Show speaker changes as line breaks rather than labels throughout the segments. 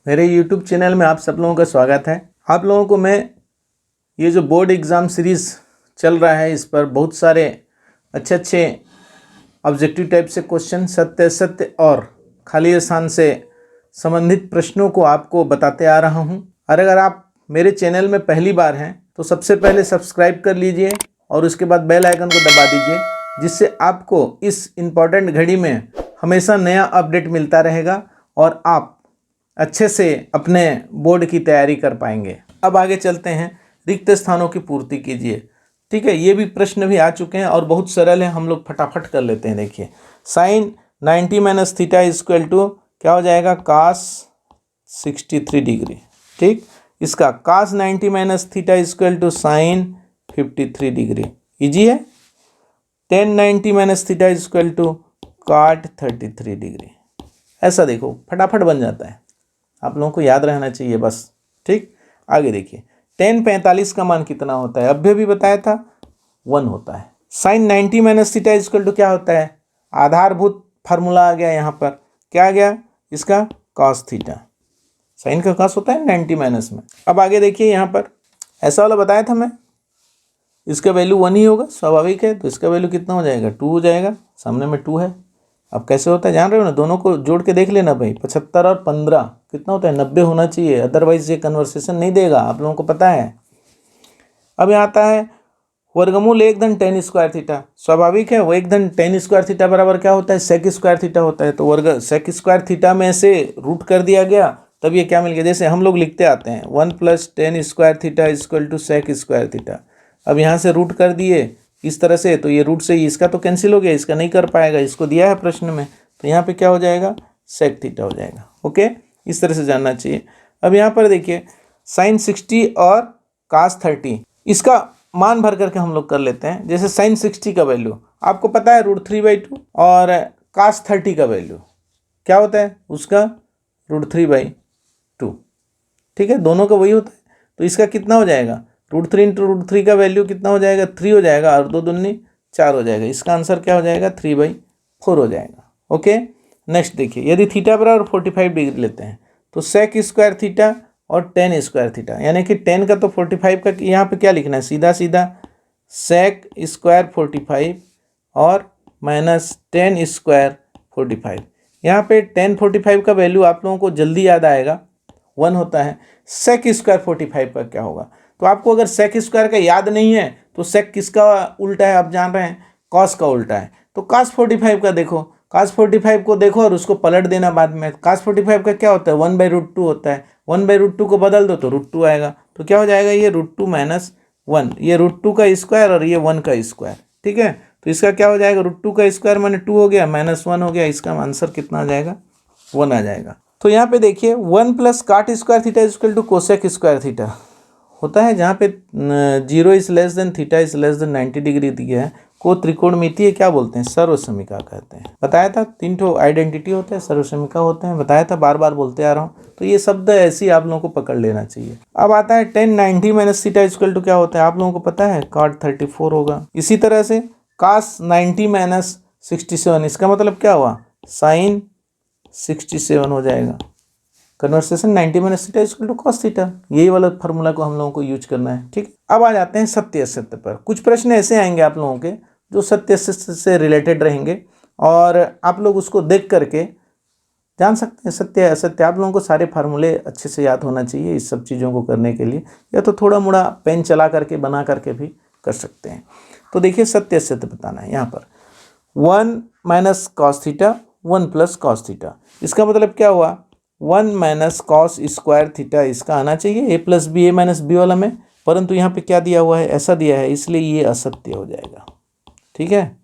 मेरे YouTube channel में आप सब लोगों का स्वागत है। आप लोगों को मैं ये जो बोर्ड एग्ज़ाम सीरीज़ चल रहा है इस पर बहुत सारे अच्छे ऑब्जेक्टिव टाइप से क्वेश्चन, सत्य असत्य और खाली स्थान से संबंधित प्रश्नों को आपको बताते आ रहा हूं। और अगर आप मेरे चैनल में पहली बार हैं तो सबसे पहले सब्सक्राइब कर लीजिए और उसके बाद बेल आइकन को दबा दीजिए, जिससे आपको इस इम्पॉर्टेंट घड़ी में हमेशा नया अपडेट मिलता रहेगा और आप अच्छे से अपने बोर्ड की तैयारी कर पाएंगे। अब आगे चलते हैं। रिक्त स्थानों की पूर्ति कीजिए। ठीक है, ये भी प्रश्न भी आ चुके हैं और बहुत सरल है, हम लोग फटाफट कर लेते हैं। देखिए, sine 90 minus theta equal to क्या हो जाएगा, कास 63 डिग्री। ठीक, इसका cos 90 minus theta equal to sine 53 degree. Easy है। Tan 90 minus theta equal to cot 33 degree. ऐसा देखो फटाफट बन जाता है, आप लोगों को याद रहना चाहिए बस। ठीक, आगे देखिए, टेन 45 का मान कितना होता है, अभी भी बताया था 1 होता है। Sine 90 minus theta equal to क्या होता है, आधारभूत फार्मूला आ गया यहाँ पर, क्या आ गया इसका, कॉस थीटा। साइन का कॉस होता है 90 माइनस में। अब आगे देखिए, यहाँ पर ऐसा वाला बताया था मैं, इसका वैल्यू 1 ही होगा, स्वाभाविक है, तो इसका वैल्यू कितना हो जाएगा, 2 हो जाएगा। सामने में 2 है। अब कैसे होता है जान रहे हो ना, दोनों को जोड़ के देख लेना भाई। 75 और 15 कितना होता है, 90 होना चाहिए, अदरवाइज ये कन्वर्सेशन नहीं देगा, आप लोगों को पता है। अब यहाँ आता है वर्गमूल 1 धन टेन स्क्वायर थीटा। स्वाभाविक है, वो 1 धन टेन स्क्वायर थीटा बराबर क्या होता है, सेक स्क्वायर थीटा होता है। तो वर्ग सेक स्क्वायर थीटा में से रूट कर दिया गया, तब ये क्या मिल गया, जैसे हम लोग लिखते आते हैं 1 plus tan square theta equal to sec square theta. अब यहाँ से रूट कर दिए इस तरह से, तो ये रूट से इसका तो कैंसिल हो गया, इसका नहीं कर पाएगा, इसको दिया है प्रश्न में, तो यहाँ पे क्या हो जाएगा, सेक थीटा हो जाएगा। ओके, इस तरह से जानना चाहिए। अब यहाँ पर देखिए, साइन 60 और कास 30, इसका मान भर करके हम लोग कर लेते हैं। जैसे साइन 60 का वैल्यू आपको पता है √3/2 और कास 30 का वैल्यू क्या होता है, उसका √3/2। ठीक है, दोनों का वही होता है, तो इसका कितना हो जाएगा, √3 इंटू √3 का वैल्यू कितना हो जाएगा, 3 हो जाएगा, और 2 दूनी 4 हो जाएगा। इसका आंसर क्या हो जाएगा, 3/4 हो जाएगा। ओके, नेक्स्ट देखिए, यदि थीटा बराबर 45 डिग्री लेते हैं तो सेक स्क्वायर थीटा और टेन स्क्वायर थीटा, यानी कि 10 का तो 45 का यहाँ पे क्या लिखना है, सीधा सीधा सेक स्क्वायर 45 और माइनस टेन स्क्वायर 45। यहाँ पे 10/45 का वैल्यू आप लोगों को जल्दी याद आएगा, 1 होता है। सेक स्क्वायर 45 का क्या होगा, तो आपको अगर सेक स्क्वायर का याद नहीं है तो सेक किसका उल्टा है आप जान रहे हैं, कॉस का उल्टा है। तो cos 45 का देखो, cos 45 को देखो और उसको पलट देना बाद में। cos 45 का क्या होता है, 1/√2 होता है। 1/√2 को बदल दो तो √2 आएगा, तो क्या हो जाएगा, ये √2 माइनस 1, ये √2 का स्क्वायर और ये 1 का स्क्वायर। ठीक है, तो इसका क्या हो जाएगा, √2 का स्क्वायर माने 2 हो गया, माइनस 1 हो गया, इसका आंसर कितना आ जाएगा, 1 आ जाएगा। तो यहाँ पे देखिए 1 plus cot square theta equal to cosec square theta होता है, जहाँ पे 0 is less than theta is less than 90 degree दिया है, को त्रिकोणमितीय क्या बोलते हैं, सर्वसमिका कहते हैं। बताया था 3 ठो आइडेंटिटी होते हैं, सर्वसमिका होते हैं, बताया था, बार बार बोलते आ रहा हूँ, तो ये शब्द ऐसे ही आप लोगों को पकड़ लेना चाहिए। अब आता है tan 90 minus theta equal to क्या होता है, आप लोगों को पता है, cot 34 होगा। इसी तरह से कास 90 माइनस 67, इसका मतलब क्या हुआ, साइन 67 हो जाएगा। Conversation 90 minus theta equal to cos theta, यही वाला फार्मूला को हम लोगों को यूज करना है। ठीक, अब आ जाते हैं सत्य असत्य पर। कुछ प्रश्न ऐसे आएंगे आप लोगों के जो सत्य असत्य से रिलेटेड रहेंगे और आप लोग उसको देख करके जान सकते हैं सत्य असत्य। आप लोगों को सारे फार्मूले अच्छे से याद होना चाहिए इस सब चीज़ों को करने के लिए, या तो थोड़ा मोड़ा पेन चला करके बना करके भी कर सकते हैं। तो देखिए, सत्य असत्य बताना है। यहाँ पर 1 minus cos theta 1 plus cos theta, इसका मतलब क्या हुआ, 1 माइनस कॉस स्क्वायर थीटा, इसका आना चाहिए a plus B, a minus B वाला में, परंतु यहाँ पे क्या दिया हुआ है, ऐसा दिया है, इसलिए ये असत्य हो जाएगा। ठीक है,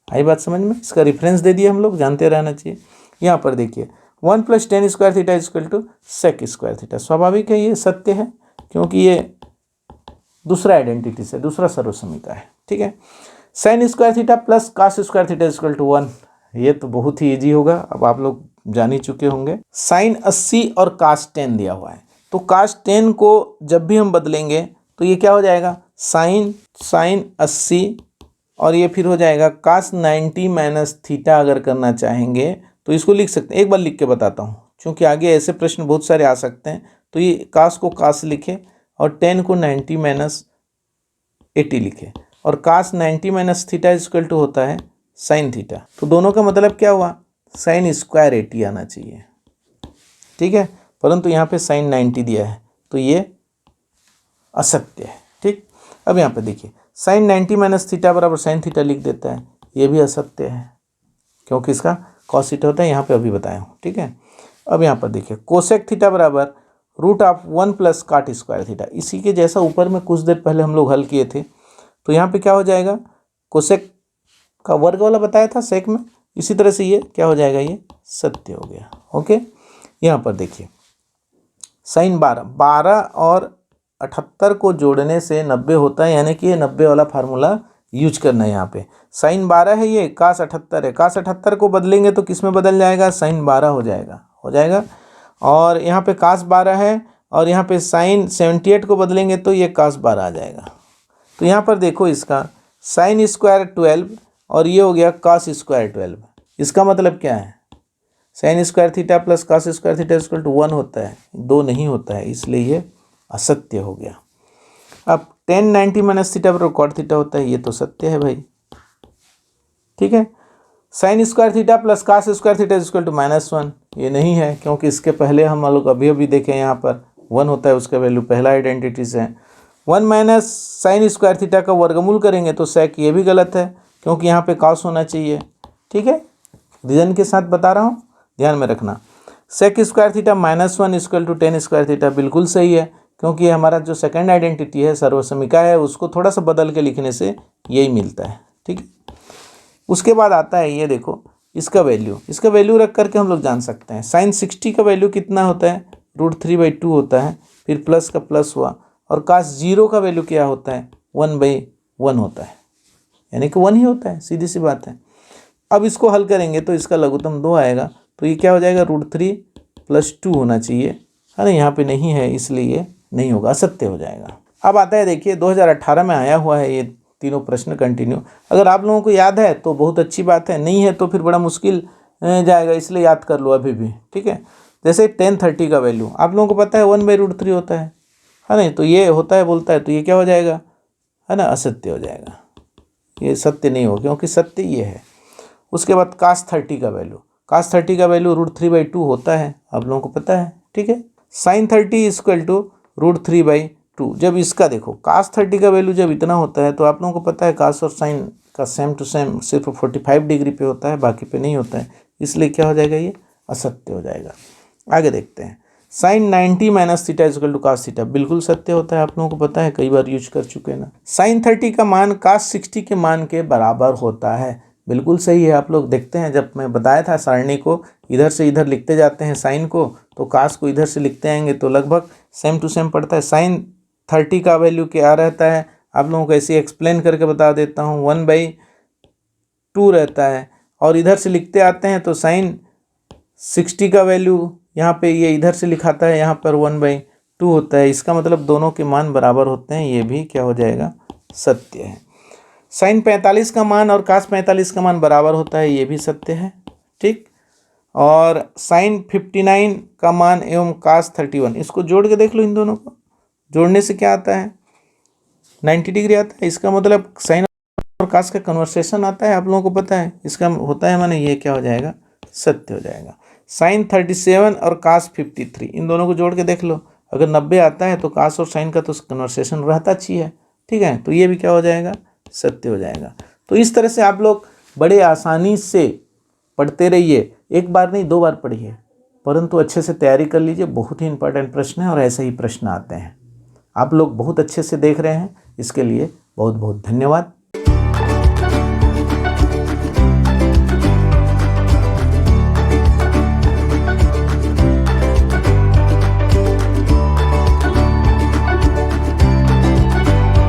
आई बात समझ में, इसका रेफरेंस दे दिया, हम लोग जानते रहना चाहिए। यहाँ पर देखिए 1 plus tan square theta equal to sec square theta, स्वाभाविक है ये सत्य है, क्योंकि ये दूसरा आइडेंटिटी से, दूसरा सर्वसमिका है। ठीक है, sine square theta plus cos square theta equal to 1, ये तो बहुत ही ईजी होगा, अब आप लोग जान ही चुके होंगे। साइन 80 और कास 10 दिया हुआ है, तो कास 10 को जब भी हम बदलेंगे तो ये क्या हो जाएगा, साइन 80, और ये फिर हो जाएगा कास 90 माइनस थीटा। अगर करना चाहेंगे तो इसको लिख सकते हैं, एक बार लिख के बताता हूँ, चूँकि आगे ऐसे प्रश्न बहुत सारे आ सकते हैं, तो ये कास को कास लिखे और टेन को 90 माइनस 80 लिखे, और कास 90 माइनस थीटा इक्वल टू होता है साइन थीटा। तो दोनों का मतलब क्या हुआ, साइन स्क्वायर 80 आना चाहिए, ठीक है, परंतु यहाँ पे साइन 90 दिया है तो ये असत्य है, ठीक। अब यहाँ पे देखिए साइन 90 माइनस थीटा बराबर साइन थीटा लिख देता है, ये भी असत्य है क्योंकि इसका कॉस थीटा होता है, यहाँ पे अभी बताया हूँ, ठीक है। अब यहाँ पर देखिए कोसेक थीटा बराबर root of 1 plus cot square theta, इसी के जैसा ऊपर में कुछ देर पहले हम लोग हल किए थे। तो यहाँ पे क्या हो जाएगा, कोसेक का वर्ग वाला बताया था सेक में, इसी तरह से ये क्या हो जाएगा, ये सत्य हो गया। ओके, यहाँ पर देखिए साइन 12 और 78 को जोड़ने से 90 होता है, यानी कि ये 90 वाला फार्मूला यूज करना है। यहाँ पे साइन 12 है, ये कास 78 है, कास 78 को बदलेंगे तो किस में बदल जाएगा, साइन 12 हो जाएगा। और यहाँ पे कास 12 है और यहाँ पे साइन 78 को बदलेंगे तो ये कास 12 आ जाएगा। तो यहाँ पर देखो इसका साइन स्क्वायर 12 और ये हो गया कास स्क्वायर 12। इसका मतलब क्या है, sine square theta plus cos square theta equal to 1 होता है, 2 नहीं होता है, इसलिए ये असत्य हो गया। अब tan 90 माइनस थीटा बराबर कॉट थीटा होता है, ये तो सत्य है भाई, ठीक है। Sine square theta plus cos square theta equal to -1, ये नहीं है क्योंकि इसके पहले हम लोग अभी देखें यहाँ पर 1 होता है, उसका वैल्यू पहला आइडेंटिटी से है। 1 माइनस साइन स्क्वायर थीटा का वर्गमूल करेंगे तो सेक, ये भी गलत है क्योंकि यहाँ पे कास होना चाहिए, ठीक है। रीजन के साथ बता रहा हूँ, ध्यान में रखना। Sec square theta -1 equal to tan square theta बिल्कुल सही है क्योंकि हमारा जो सेकंड आइडेंटिटी है सर्वसमिका है, उसको थोड़ा सा बदल के लिखने से यही मिलता है, ठीक है। उसके बाद आता है ये देखो इसका वैल्यू रख करके हम लोग जान सकते हैं साइन 60 का वैल्यू कितना होता है, √3/2 होता है, फिर प्लस का प्लस हुआ, और कास 0 का वैल्यू क्या होता है, 1/1 होता है, यानी कि 1 ही होता है, सीधी सी बात है। अब इसको हल करेंगे तो इसका लघुत्तम 2 आएगा, तो ये क्या हो जाएगा, √3 + 2 होना चाहिए, है ना, यहाँ पे नहीं है इसलिए ये नहीं होगा, असत्य हो जाएगा। अब आता है देखिए 2018 में आया हुआ है ये तीनों प्रश्न कंटिन्यू, अगर आप लोगों को याद है तो बहुत अच्छी बात है, नहीं है तो फिर बड़ा मुश्किल जाएगा, इसलिए याद कर लो अभी भी, ठीक है। जैसे tan 30 का वैल्यू आप लोगों को पता है 1/√3 होता है ना, तो ये होता है बोलता है, तो ये क्या हो जाएगा, है ना, असत्य हो जाएगा, ये सत्य नहीं हो क्योंकि सत्य ये है। उसके बाद कास 30 का वैल्यू √3/2 होता है, आप लोगों को पता है, ठीक है। साइन 30 इक्वल टू √3/2, जब इसका देखो कास 30 का वैल्यू जब इतना होता है तो आप लोगों को पता है कास और साइन का सेम टू सेम सिर्फ 45 डिग्री पे होता है, बाकी पे नहीं होता है, इसलिए क्या हो जाएगा, ये असत्य हो जाएगा। आगे देखते हैं, sine 90 minus theta equal to cos theta बिल्कुल सत्य होता है, आप लोगों को पता है, कई बार यूज कर चुके हैं ना। साइन 30 का मान कास 60 के मान के बराबर होता है, बिल्कुल सही है। आप लोग देखते हैं जब मैं बताया था सारणी को इधर से इधर लिखते जाते हैं साइन को, तो कास को इधर से लिखते आएंगे तो लगभग सेम टू सेम पड़ता है। साइन 30 का वैल्यू क्या रहता है, आप लोगों को ऐसे एक्सप्लेन करके बता देता हूँ, 1/2 रहता है, और इधर से लिखते आते हैं तो साइन 60 का वैल्यू यहाँ पे ये इधर से लिखाता है, यहाँ पर 1/2 होता है, इसका मतलब दोनों के मान बराबर होते हैं, ये भी क्या हो जाएगा, सत्य है। साइन 45 का मान और कास 45 का मान बराबर होता है, ये भी सत्य है, ठीक। और साइन 59 का मान एवं कास 31, इसको जोड़ के देख लो, इन दोनों को जोड़ने से क्या आता है, 90 डिग्री आता है, इसका मतलब साइन और कास का कन्वर्सेशन आता है, आप लोगों को पता है, इसका होता है माने ये क्या हो जाएगा, सत्य हो जाएगा। साइन 37 और कास 53, इन दोनों को जोड़ के देख लो, अगर 90 आता है तो कास और साइन का तो कन्वर्सेशन रहता अच्छी है, ठीक है, तो ये भी क्या हो जाएगा, सत्य हो जाएगा। तो इस तरह से आप लोग बड़े आसानी से पढ़ते रहिए, एक बार नहीं 2 बार पढ़िए, परंतु अच्छे से तैयारी कर लीजिए, बहुत ही इंपॉर्टेंट प्रश्न है और ऐसे ही प्रश्न आते हैं। आप लोग बहुत अच्छे से देख रहे हैं, इसके लिए बहुत बहुत धन्यवाद।